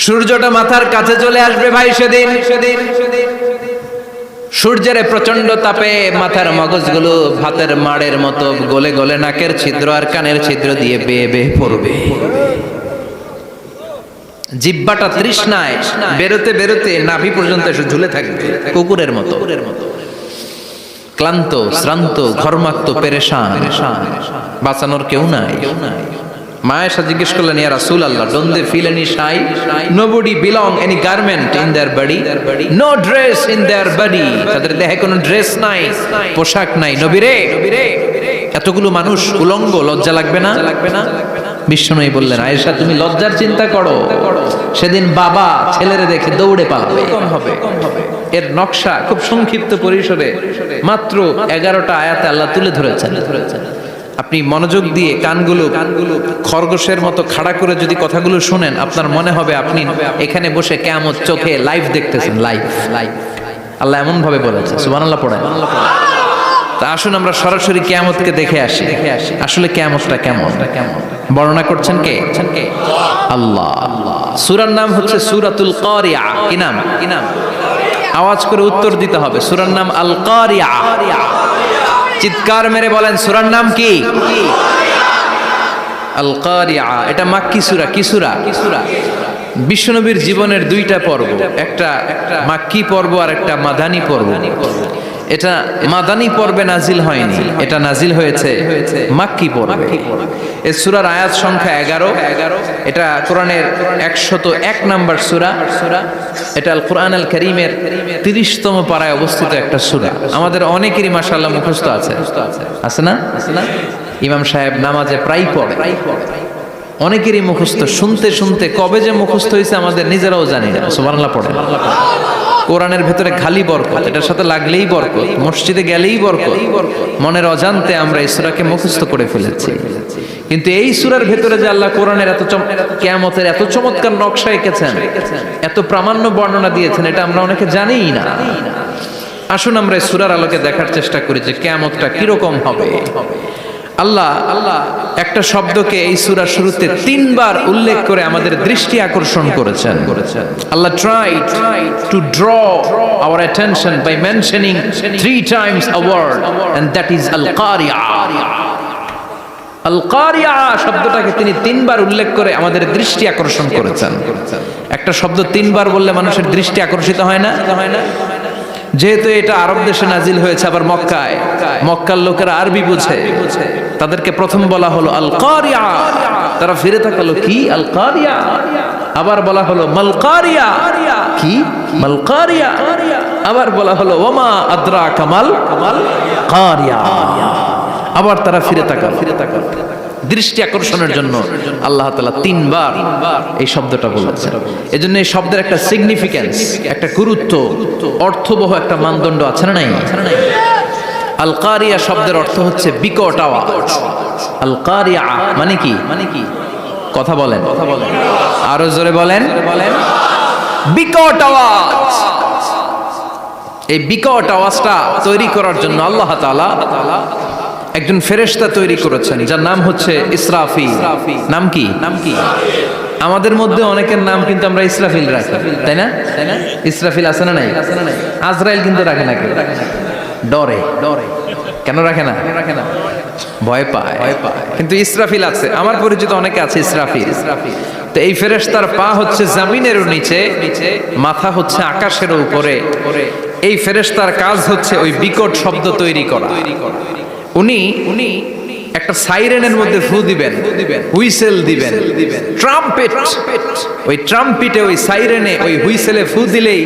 সূর্যটা মাথার কাছে চলে আসবে ভাই সেদিন। সূর্যের প্রচন্ড তাপে মাথার মগজগুলো ভাতের মাড়ের মতো গলে গলে নাকের ছিদ্র আর কানের ছিদ্র দিয়ে বেয়ে বেয়ে পড়বে। জিহ্বাটা তৃষ্ণায় বেরোতে বেরোতে নাভি পর্যন্ত এসে ঝুলে থাকবে কুকুরের মতো। ক্লান্ত, শ্রান্ত, ঘর্মাক্ত, পেরেশান, বাঁচানোর কেউ নাই। মা আয়েশা জিজ্ঞেস করলেন, ইয়া রাসূলুল্লাহ, don't they feel any shy? Nobody belong any garment in their body, no dress in their body. তাদের দেহে কোনো ড্রেস নাই, পোশাক নাই। নবী রে, এতগুলো মানুষ উলঙ্গ, লজ্জা লাগবে না? বিশ্বনবী বললেন, আয়েশা তুমি লজ্জার চিন্তা করো, সেদিন বাবা ছেলেরে দেখে দৌড়ে পালাবে। এর নকশা খুব সংক্ষিপ্ত পরিসরে মাত্র 11টা আয়াতে আল্লাহ তুলে ধরেছেন। আপনি মনোযোগ দিয়ে কানগুলো খরগোশের মতো খাড়া করে যদি কথাগুলো শুনেন, আপনার মনে হবে আপনি এখানে বসে কিয়ামত চোখে লাইভ দেখতেছেন। লাইভ আল্লাহ এমন ভাবে বলেছে। সুবহানাল্লাহ পড়েন। তা আসুন আমরা সরাসরি কিয়ামতকে দেখে আসি। আসলে কিয়ামতটা কেমন বর্ণনা করছেন কে? আল্লাহ। সূরার নাম হচ্ছে সূরাতুল কারিয়া। কি নাম? আওয়াজ করে উত্তর দিতে হবে। সূরার নাম আল কারিয়া। চিৎকার মেরে বলেন সূরার নাম কি? আল কারিয়া। এটা মাক্কি সূরা। কি সূরা? বিশ্বনবীর জীবনের দুইটা পর্ব, একটা মাক্কি পর্ব আর একটা মাদানী পর্ব। এটা মাদানী পর্বে নাজিল হয়নি, এটা নাজিল হয়েছে মাক্কি পর্বে। এই সূরার আয়াত সংখ্যা 11। এটা কোরআনের 101 নম্বর সূরা। এটা আল কোরআন আল কারীমের 30তম পারায় অবস্থিত একটা সূরা। আমাদের অনেকেরই মাশাআল্লাহ মুখস্থ আছে না? ইমাম সাহেব নামাজে প্রায় পড়ে, অনেকেরই মুখস্থ। শুনতে শুনতে কবে যে মুখস্থ হয়েছে আমাদের নিজেরাও জানি না। সুবহানাল্লাহ পড়ে। কোরআনের ভেতরে খালি বরকত, এটার সাথে লাগলেই বরকত, মসজিদে গেলেই বরকত। মনের অজান্তে আমরা এই সূরাকে মুখস্থ করে ফেলেছি। কিন্তু এই সূরার ভেতরে যে আল্লাহ কোরআনের কিয়ামতের এত চমৎকার নকশা এঁকেছেন, এত প্রামাণ্য বর্ণনা দিয়েছেন, এটা আমরা অনেকে জানিই না। আসুন আমরা এই সূরার আলোকে দেখার চেষ্টা করি যে কিয়ামতটা কিরকম হবে। আল্লাহ একটা শব্দকে এই সূরার শুরুতে 3 বার উল্লেখ করে আমাদের দৃষ্টি আকর্ষণ করেছেন। আল্লাহ tried to draw our attention by mentioning 3 times a word, and that is al-qari'ah. al-qari'ah শব্দটাকে তিনি 3 বার উল্লেখ করে আমাদের দৃষ্টি আকর্ষণ করেছেন। একটা শব্দ 3 বার বললে মানুষের দৃষ্টি আকর্ষিত হয় না? যেহেতু এটা আরব দেশে নাজিল হয়েছে, আবার মক্কায়, মক্কার লোকেরা আরবি বুঝে, তাদেরকে প্রথম বলা হলো আল কারিয়া। তারা ফিরে তাকালো, কি আল কারিয়া? আবার বলা হলো মাল কারিয়া। কি মাল কারিয়া? আবার বলা হলো ওমা আদরাকা মাল কারিয়া। আবার তারা ফিরে তাকালো। দৃষ্টি আকর্ষণের জন্য আল্লাহ তাআলা 3 বার এই শব্দটা বলেছেন। এজন্য এই শব্দের একটা সিগনিফিকেন্স, একটা গুরুত্ব, অর্থবহ একটা মানদণ্ড আছে না নাই? আল কারিয়া শব্দের অর্থ হচ্ছে বিকট আওয়াজ। আল কারিয়া মানে কি? কথা বলেন, আরো জোরে বলেন। বিকট আওয়াজ। এই বিকট আওয়াজটা তৈরি করার জন্য আল্লাহ তাআলা একজন ফেরেশতা তৈরি করেছেন, যার নাম হচ্ছে ইসরাফিল। নাম কি? আমাদের মধ্যে অনেকের নাম কিন্তু আমরা ইসরাফিল রাখি, তাই না? ইসরাফিল আছে না নাই? আজরাইল কিন্তু রাখে না। কেউ ডরে। কেন রাখে না? ভয় পায়। কিন্তু ইসরাফিল আছে। আমার পরিচিত অনেকে আছে ইসরাফিল। তো এই ফেরেশতার পা হচ্ছে জমিনের নিচে, মাথা হচ্ছে আকাশের উপরে। এই ফেরেশতার কাজ হচ্ছে ওই বিকট শব্দ তৈরি করা। উনি একটা সাইরেনের মধ্যে ফু দিবেন, হুইসেল দিবেন, ট্রাম্পেট। ওই ট্রাম্পিটে, ওই সাইরেনে, ওই হুইসেলে ফু দিলেই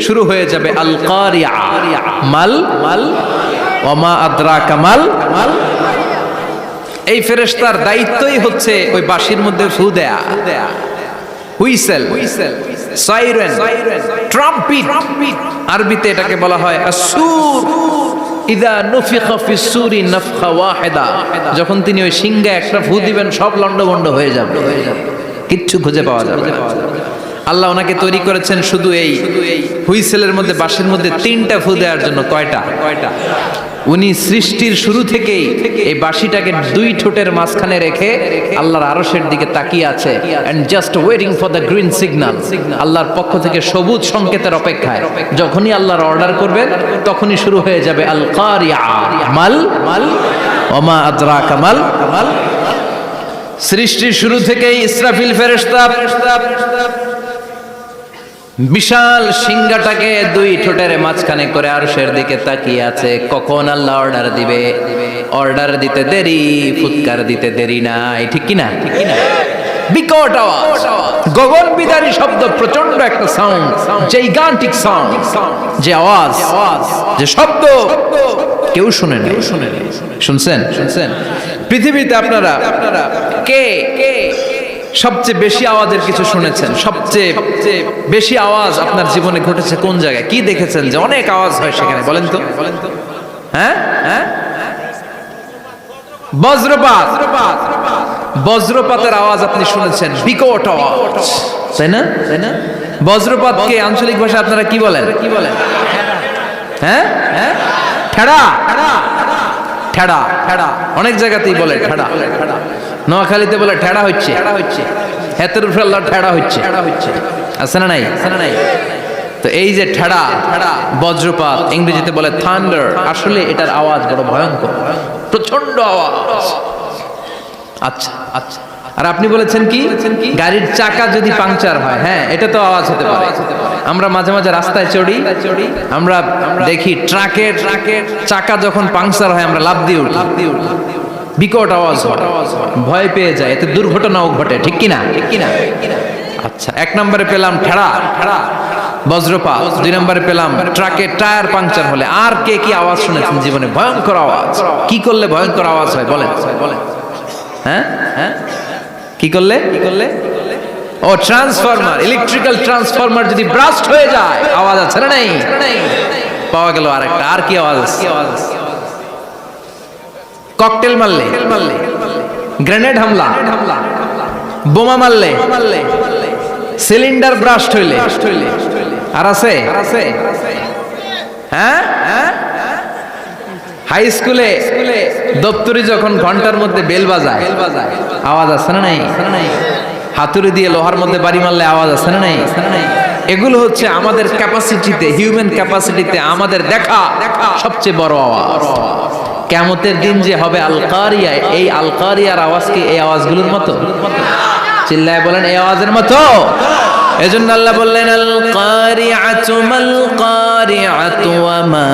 শুরু হয়ে যাবে আল কারিয়া। মাল ওমা আদরাকা মাল। এই ফেরেশতার দায়িত্বই হচ্ছে ওই বাঁশির মধ্যে ফু দেয়া। Whistle, siren, trumpet. আরবিতে এটাকে বলা হয় আসুর। ইদা নুফিখা ফিস সূরি নাফখা ওয়াহিদা। যখন তিনি ওই সিংহে একটা ফু দিবেন, সব লন্ডভন্ড হয়ে যাবে, কিচ্ছু খুঁজে পাওয়া যাবে না। আল্লাহ ওনাকে তৈরি করেছেন শুধু এই হুইসেলের মধ্যে, বাঁশির মধ্যে 3টা ফু দেওয়ার জন্য। কয়টা? উনি সৃষ্টির শুরু থেকেই এই বাঁশিটাকে দুই ঠোঁটের মাঝখানে রেখে আল্লাহর আরশের দিকে তাকিয়ে আছে and just waiting for the green signal. আল্লাহর পক্ষ থেকে সবুজ সংকেতের অপেক্ষায়। যখনই আল্লাহর অর্ডার করবেন তখনই শুরু হয়ে যাবে আল কারিয়া মাল মাল ওমা আদরাকা মাল মাল। সৃষ্টির শুরু থেকেই ইসরাফিল ফেরেশতা বিশাল সিংহাটাকে দুই ঠোঁটের মাঝখানে করে আরশের দিকে তাকিয়ে আছে, কখন আল্লাহ অর্ডার দিবে। অর্ডার দিতে দেরি, ফুৎকার দিতে দেরি নাই, ঠিক কিনা? বিকট আওয়াজ, গগন বিদারী শব্দ, প্রচন্ড একটা সাউন্ড, জাইগান্টিক সাউন্ড, যে আওয়াজ, যে শব্দ কেউ শুনে নাই। শুনছেন? পৃথিবীতে আপনারা কে সবচেয়ে বেশি আওয়াজের কিছু শুনেছেন? সবচেয়ে বেশি আওয়াজ আপনার জীবনে ঘটেছে কোন জায়গায়? কি দেখেছেন যে অনেক আওয়াজ হয় সেখানে? বলেন তো। হ্যাঁ হ্যাঁ, বজ্রপাত। বজ্রপাতের আওয়াজ আপনি শুনেছেন, বিকট আওয়াজ, তাই না? বজ্রপাতকে আঞ্চলিক ভাষা আপনারা কি বলেন? হ্যাঁ হ্যাঁ, ঠেড়া। ঠেড়া ঠেড়া অনেক জায়গাতেই বলে ঠেড়া। নোয়াখালীতে বলে ঠেড়া হচ্ছে, হাতের উপরে আল্লাহ ঠেড়া হচ্ছে, আছে না নাই? তো এই যে ঠেড়া, বজ্রপাত, ইংরেজিতে বলে থান্ডার, আসলে এটার আওয়াজ বড় ভয়ঙ্কর, প্রচন্ড আওয়াজ। আচ্ছা আচ্ছা, আর আপনি বলেছেন কি গাড়ির চাকা যদি পাংচার হয়, হ্যাঁ এটা তো আওয়াজ হতে পারে। আমরা মাঝে মাঝে রাস্তায় চড়ি, আমরা দেখি ট্রাকের চাকা যখন পাংচার হয় আমরা লাফ দিয়ে উঠি, বিকট আওয়াজ হয়, ভয় পেয়ে যায়, এতে দুর্ঘটনাও ঘটে, ঠিক কিনা? আচ্ছা, এক নম্বরে পেলাম ঠেড়া, বজ্রপাত। দুই নম্বরে পেলাম ট্রাকের টায়ার পাংচার হলে। আর কে কি আওয়াজ শুনেছেন জীবনে? ভয়ঙ্কর আওয়াজ। কি করলে ভয়ঙ্কর আওয়াজ হয় বলেন? হ্যাঁ হ্যাঁ, কি করলে? ও ট্রান্সফরমার, ইলেকট্রিক্যাল ট্রান্সফরমার যদি ব্রাস্ট হয়ে যায় আওয়াজ আছে না নাই? পাওয়া গেল আরেকটা। আর কি আওয়াজ? ককটেল মারলে, গ্রেনেড হামলা, বোমা মারলে, সিলিন্ডার ব্রাস্ট হইলে। আর আছে? হ্যাঁ, হাই স্কুলে দপ্তরি যখন ঘন্টার মধ্যে বেল বাজায় আওয়াজ আছে না নাই? হাতুড়ি দিয়ে লোহার মধ্যে বাড়ি মারলে আওয়াজ আছে না নাই? এগুলো হচ্ছে আমাদের ক্যাপাসিটিতে, হিউম্যান ক্যাপাসিটিতে আমাদের দেখা সবচেয়ে বড় আওয়াজ। কিয়ামতের দিন যে হবে আল কারিয়া, এই আল কারিয়ার আওয়াজ কি এই আওয়াজগুলোর মতো? চিল্লায় বলেন, এই আওয়াজের মতো। এজন্য আল্লাহ বললেন আল কারিআতু মাল কারিআতু ওয়া মা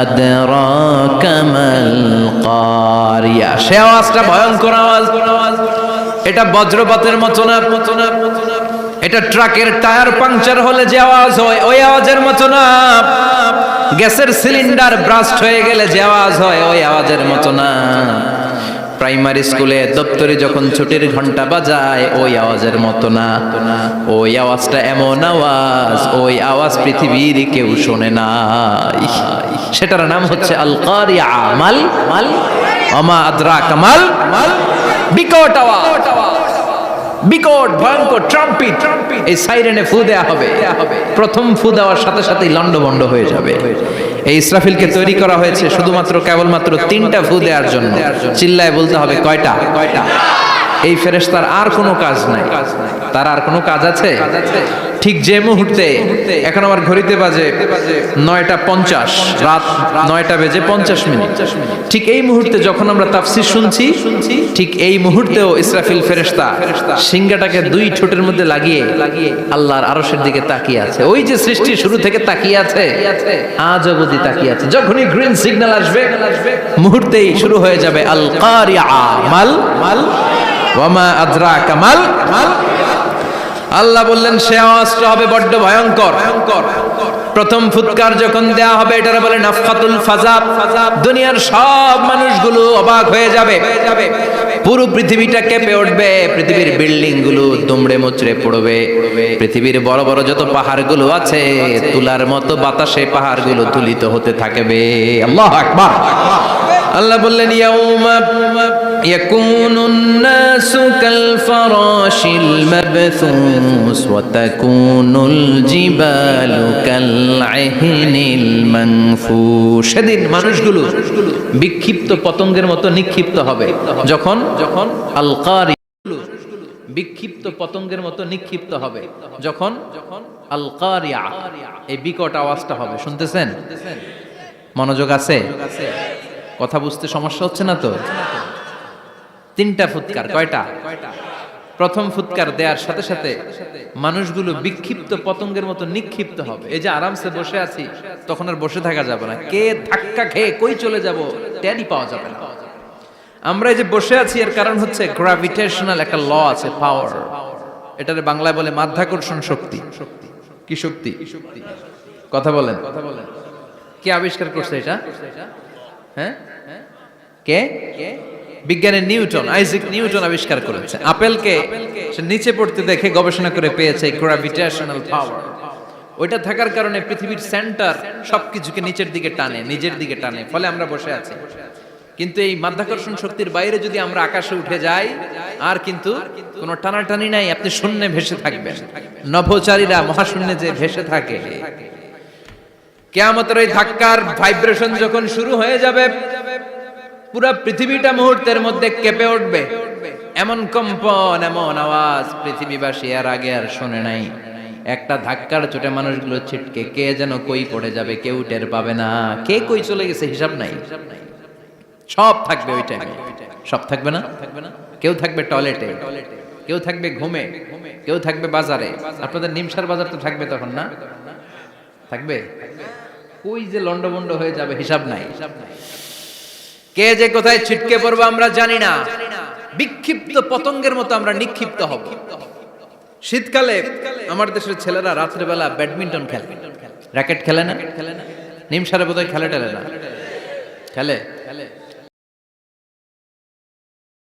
আদরাকা মাল কারিয়া। সে আওয়াজটা ভয়ঙ্কর আওয়াজ। এটা বজ্রপাতের মতো না, এটা ট্রাকের টায়ার পাংচার হলে যে আওয়াজ হয় ওই আওয়াজের মতো না, গ্যাসের সিলিন্ডার ব্রাস্ট হয়ে গেলে যে আওয়াজ হয় ওই আওয়াজের মতো না, প্রাইমারি স্কুলে দপ্তরে যখন ছুটির ঘন্টা বাজায় ওই আওয়াজের মতো না। ওই আওয়াজটা এমন আওয়াজ, ওই আওয়াজ পৃথিবীর কেউ শোনে নাই। সেটার নাম হচ্ছে আল কারিয়া মাল মাল ওমা আদরাকা মাল মাল। বিকট আওয়াজ, বিকট ভয়ঙ্কর ট্রাম্পিট। এই সাইরেনে ফু দেয়া হবে, প্রথম ফু দেওয়ার সাথে সাথেই লন্ডভন্ড হয়ে যাবে। এই ইসরাফিলকে তৈরি করা হয়েছে শুধুমাত্র কেবলমাত্র 3টা ফু দেওয়ার জন্য। চিল্লায় বলতে হবে কয়টা? এই ফেরেশতার আর কোনো কাজ নাই। তার আর কোনো কাজ আছে? ঠিক যে মুহূর্তে, এখন আমার ঘড়িতে বাজে 9:50, রাত 9:50, ঠিক এই মুহূর্তে যখন আমরা তাফসীর শুনছি, ঠিক এই মুহূর্তেও ইসরাফিল ফেরেশতা সিংহাটাকে 2 ঠোঁটের মধ্যে লাগিয়ে আল্লাহর আরশের দিকে তাকিয়ে আছে। ওই যে সৃষ্টির শুরু থেকে তাকিয়ে আছে, আজ অবধি তাকিয়ে আছে। যখনই গ্রিন সিগন্যাল আসবে মুহূর্তেই শুরু হয়ে যাবে আল কারিয়া মাল মাল ওয়া মা আদরাকা মাল মাল। আল্লাহ বললেন সে আওয়াজটা হবে বড্ড ভয়ঙ্কর। প্রথম ফুৎকার যখন দেয়া হবে এটারে বলে নাফখাতুল ফাজা। দুনিয়ার সব মানুষগুলো অবাক হয়ে যাবে, পুরো পৃথিবীটা কেঁপে উঠবে, পৃথিবীর বিল্ডিং গুলো দুমড়ে মুচড়ে পড়বে, পৃথিবীর বড় বড় যত পাহাড়গুলো আছে তুলার মতো বাতাসে পাহাড়গুলো তুলিত হতে থাকবে। আল্লাহু আকবার। আল্লাহ বললেন ইয়াউমা يكون الناس كالفراش المبثوث وتكون الجبال كالعهن المنفوش সেদিন মানুষগুলো বিক্ষিপ্ত পতঙ্গের মতো নিক্ষিপ্ত হবে যখন আল কারিয়া বিক্ষিপ্ত পতঙ্গের মতো নিক্ষিপ্ত হবে যখন আল কারিয়া এই বিকট আওয়াজটা হবে শুনতেছেন মনোযোগ আছে কথা বুঝতে সমস্যা হচ্ছে না তো তিনটা ফুৎকার কয়টা প্রথম ফুৎকার দেওয়ার সাথে সাথে মানুষগুলো বিক্ষিপ্ত পতঙ্গের মতো নিক্ষিপ্ত হবে এই যে আরামসে বসে আছি তখন আর বসে থাকা যাবে না কে ধাক্কা খেয়ে কই চলে যাব টেরই পাওয়া যাবে না আমরা এই যে বসে আছি এর কারণ হচ্ছে গ্র্যাভিটেশনাল একটা ল আছে পাওয়ার এটারে বাংলায় বলে মাধ্যাকর্ষণ শক্তি কি শক্তি কথা বলেন কে আবিষ্কার করছে এটা হ্যাঁ কে বিজ্ঞানের নিউটন আইজাক নিউটন আবিষ্কার করেছে আপেলকে সে নিচে পড়তে দেখে গবেষণা করে পেয়েছে গ্র্যাভিটেশনাল পাওয়ার ওইটা থাকার কারণে পৃথিবীর সেন্টার সবকিছুকে নিচের দিকে টানে নিজের দিকে টানে ফলে আমরা বসে আছি কিন্তু এই মাধ্যাকর্ষণ শক্তির বাইরে যদি আমরা আকাশে উঠে যাই আর কিন্তু কোনো টানাটানি নাই আপনি শূন্যে ভেসে থাকবেন নভোচারীরা মহাশূন্যে যে ভেসে থাকে কিয়ামতের ওই ধাক্কার ভাইব্রেশন যখন শুরু হয়ে যাবে পুরো পৃথিবীটা মুহূর্তের মধ্যে কেঁপে উঠবে এমন কম্পন এমন আওয়াজ পৃথিবীবাসী আর আগে আর শোনে নাই একটা ধাক্কার চোটে মানুষগুলো ছিটকে কে যেন কই পড়ে যাবে কেউ টের পাবে না কে কই চলে গেছে হিসাব নাই সব থাকবে ওই টাইমে সব থাকবে না কেউ থাকবে টয়লেটে কেউ থাকবে ঘুমে কেউ থাকবে বাজারে আপনাদের নিমসার বাজার তো থাকবে তখন না থাকবে কই যে লন্ডভন্ড হয়ে যাবে হিসাব নাই কে যে কোথায় ছিটকে পড়বো আমরা জানি না বিক্ষিপ্ত পতঙ্গের মতো আমরা নিক্ষিপ্ত হব শীতকালে আমার দেশের ছেলেরা রাত্রেবেলা ব্যাডমিন্টন খেলে র্যাকেট খেলে না নিমসারে বোধহয় খেলে টেলে না খেলে